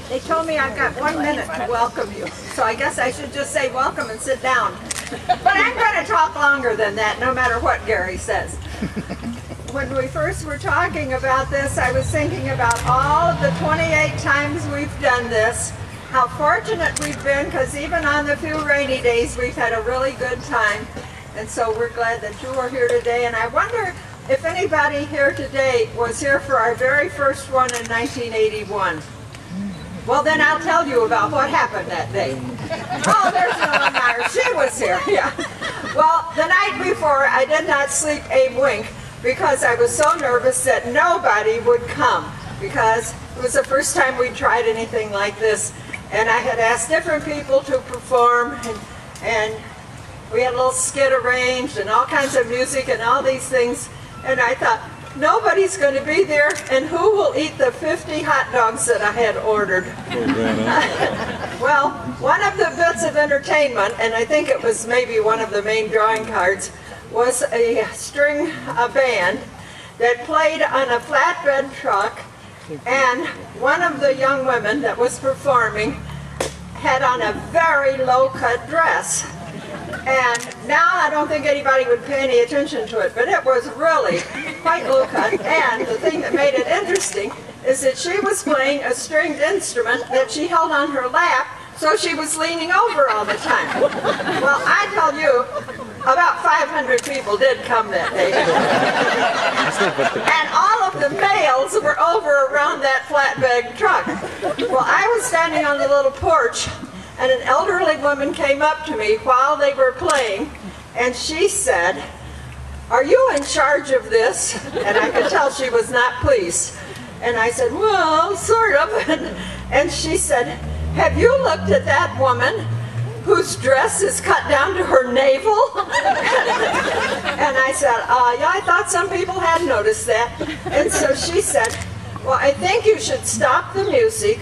They told me I've got 1 minute to welcome you, so I guess I should just say welcome and sit down. But I'm going to talk longer than that, no matter what Gary says. When we first were talking about this, I was thinking about all of the 28 times we've done this, how fortunate we've been, because even on the few rainy days, we've had a really good time. And so we're glad that you are here today. And I wonder if anybody here today was here for our very first one in 1981. Well, then I'll tell you about what happened that day. Oh, there's Ellen Meyer. She was here, yeah. Well, the night before, I did not sleep a wink because I was so nervous that nobody would come, because it was the first time we tried anything like this. And I had asked different people to perform, and we had a little skit arranged and all kinds of music and all these things. And I thought, nobody's going to be there, and who will eat the 50 hot dogs that I had ordered? Well, one of the bits of entertainment, and I think it was maybe one of the main drawing cards, was a string band that played on a flatbed truck, and one of the young women that was performing had on a very low-cut dress. And now I don't think anybody would pay any attention to it, but it was really quite low-cut. And the thing that made it interesting is that she was playing a stringed instrument that she held on her lap, so she was leaning over all the time. Well, I tell you, about 500 people did come that day. And all of the males were over around that flatbed truck. Well, I was standing on the little porch, and an elderly woman came up to me while they were playing, and she said, "Are you in charge of this?" And I could tell she was not pleased. And I said, "Well, sort of." And she said, "Have you looked at that woman whose dress is cut down to her navel?" And I said, yeah, I thought some people had noticed that. And so she said, "Well, I think you should stop the music,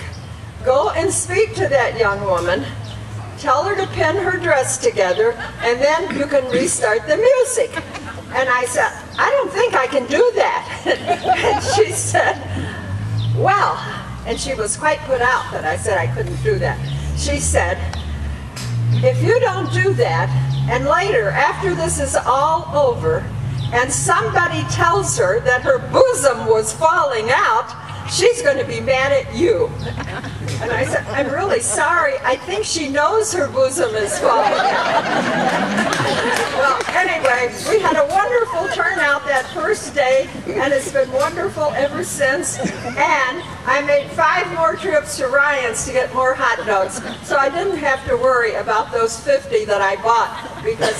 go and speak to that young woman, tell her to pin her dress together, and then you can restart the music." And I said, "I don't think I can do that." And she said, "Well," and she was quite put out that I said I couldn't do that. She said, "If you don't do that, and later, after this is all over, and somebody tells her that her bosom was falling out, she's going to be mad at you." And I said, "I'm really sorry. I think she knows her bosom is falling out." Well, anyway, we had a wonderful turnout that first day, and it's been wonderful ever since. And I made 5 more trips to Ryan's to get more hot dogs, so I didn't have to worry about those 50 that I bought, because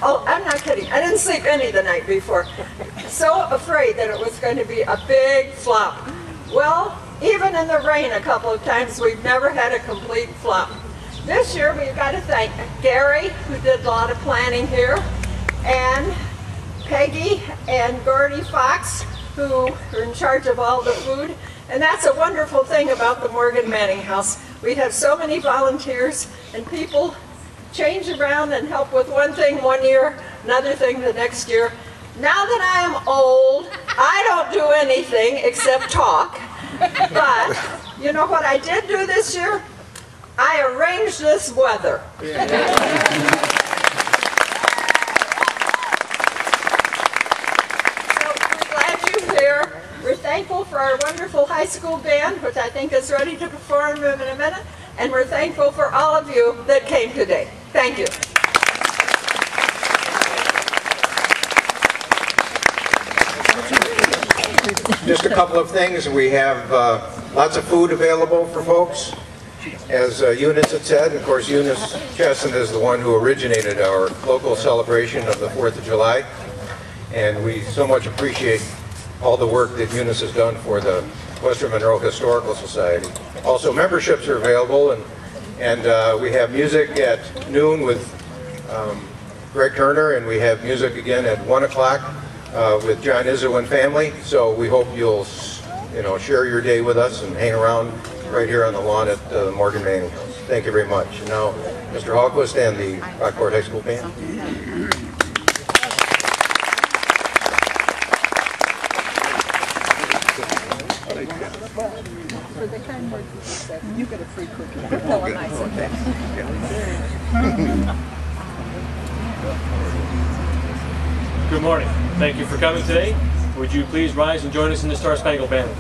oh, I'm not kidding, I didn't sleep any the night before. So afraid that it was going to be a big flop. Well, even in the rain a couple of times, we've never had a complete flop. This year we've got to thank Gary, who did a lot of planning here, and Peggy and Gordy Fox, who are in charge of all the food. And that's a wonderful thing about the Morgan Manning House. We have so many volunteers, and people change around and help with one thing one year, another thing the next year. Now that I am old, I don't do anything except talk. But you know what I did do this year? I arranged this weather. Yeah. So we're glad you're here. We're thankful for our wonderful high school band, which I think is ready to perform in a minute. And we're thankful for all of you that came today. Thank you. Just a couple of things. We have lots of food available for folks. As Eunice had said, of course, Eunice Chesnut is the one who originated our local celebration of the 4th of July. And we so much appreciate all the work that Eunice has done for the Western Monroe Historical Society. Also, memberships are available, and we have music at noon with Greg Turner, and we have music again at 1 o'clock with John Izzo and family. So we hope you'll share your day with us and hang around right here on the lawn at Morgan Manning House. Thank you very much. And now, Mr. Hallquist and the Brockport High School Band. Thank you. For the kind words you said, you get a free cookie. Well, a nice one. Good morning. Thank you for coming today. Would you please rise and join us in the Star Spangled Banner?